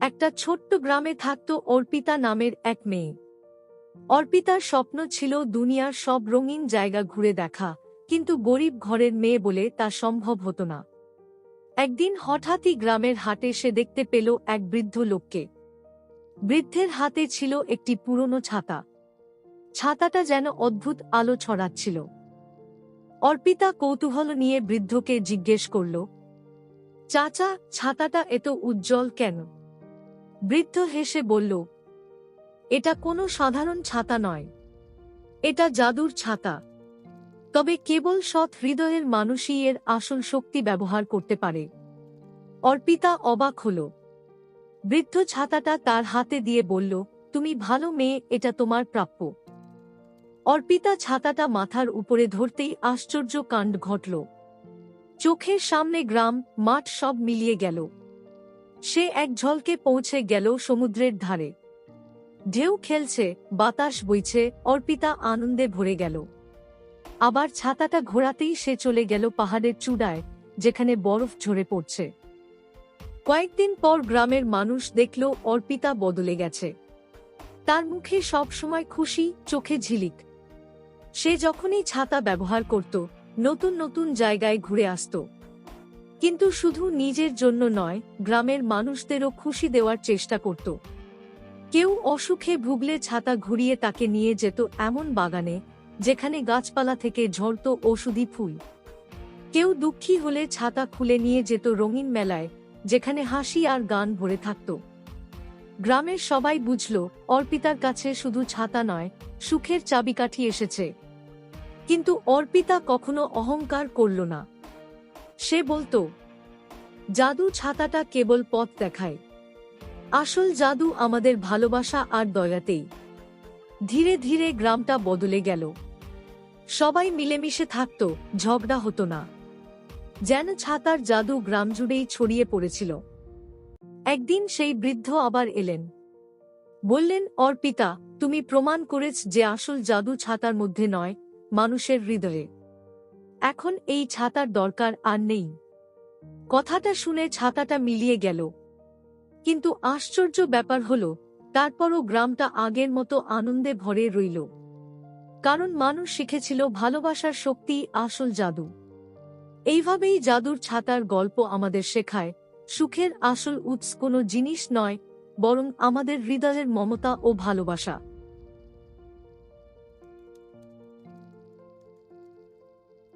একটা ছোট্ট গ্রামে থাকত অর্পিতা নামের এক মেয়ে। অর্পিতার স্বপ্ন ছিল দুনিয়ার সব রঙিন জায়গা ঘুরে দেখা, কিন্তু গরিব ঘরের মেয়ে বলে তা সম্ভব হতো না। একদিন হঠাৎই গ্রামের হাটে সে দেখতে পেল এক বৃদ্ধ লোককে। বৃদ্ধের হাতে ছিল একটি পুরনো ছাতা। ছাতাটা যেন অদ্ভুত আলো ছড়াচ্ছিল। অর্পিতা কৌতূহল নিয়ে বৃদ্ধকে জিজ্ঞেস করল, চাচা, ছাতাটা এত উজ্জ্বল কেন? বৃদ্ধ হেসে বলল, এটা কোনো সাধারণ ছাতা নয়, এটা জাদুর ছাতা। তবে কেবল সৎ হৃদয়ের মানুষই এর আসল শক্তি ব্যবহার করতে পারে। অর্পিতা অবাক হল। বৃদ্ধ ছাতাটা তার হাতে দিয়ে বলল, তুমি ভালো মেয়ে, এটা তোমার প্রাপ্য। অর্পিতা ছাতাটা মাথার উপরে ধরতেই আশ্চর্য কাণ্ড ঘটল। চোখের সামনে গ্রাম, মাঠ সব মিলিয়ে গেল। সে এক ঝলকে পৌঁছে গেল সমুদ্রের ধারে। ঢেউ খেলছে, বাতাস বইছে, অর্পিতা আনন্দে ভরে গেল। আবার ছাতাটা ঘোরাতেই সে চলে গেল পাহাড়ের চূড়ায়, যেখানে বরফ ঝরে পড়ছে। কয়েকদিন পর গ্রামের মানুষ দেখল অর্পিতা বদলে গেছে। তার মুখে সব সময় খুশি, চোখে ঝিলিক। সে যখনই ছাতা ব্যবহার করত, নতুন নতুন জায়গায় ঘুরে আসত। কিন্তু শুধু নিজের জন্য নয়, গ্রামের মানুষদেরও খুশি দেওয়ার চেষ্টা করত। কেউ অসুখে ভুগলে ছাতা ঘুরিয়ে তাকে নিয়ে যেত এমন বাগানে, যেখানে গাছপালা থেকে ঝরত ঔষধি ফুল। কেউ দুঃখী হলে ছাতা খুলে নিয়ে যেত রঙিন মেলায়, যেখানে হাসি আর গান ভরে থাকত। গ্রামের সবাই বুঝল, অর্পিতার কাছে শুধু ছাতা নয়, সুখের চাবিকাঠি এসেছে। কিন্তু অর্পিতা কখনো অহংকার করল না। সে বলতো, জাদু ছাতাটা কেবল পথ দেখায়, আসল জাদু আমাদের ভালোবাসা আর দয়াতেই। ধীরে ধীরে গ্রামটা বদলে গেল। সবাই মিলেমিশে থাকত, ঝগড়া হতো না। যেন ছাতার জাদু গ্রাম জুড়েই ছড়িয়ে পড়েছিল। একদিন সেই বৃদ্ধ আবার এলেন। বললেন, অর্পিতা, তুমি প্রমাণ করেছ যে আসল জাদু ছাতার মধ্যে নয়, মানুষের হৃদয়ে। এখন এই ছাতার দরকার আর নেই। কথাটা শুনে ছাতাটা মিলিয়ে গেল। কিন্তু আশ্চর্য ব্যাপার হল, তারপরও গ্রামটা আগের মতো আনন্দে ভরে রইল। কারণ মানুষ শিখেছিল ভালোবাসার শক্তি আসল জাদু। এইভাবেই জাদুর ছাতার গল্প আমাদের শেখায়, সুখের আসল উৎস কোনো জিনিস নয়, বরং আমাদের হৃদয়ের মমতা ও ভালোবাসা।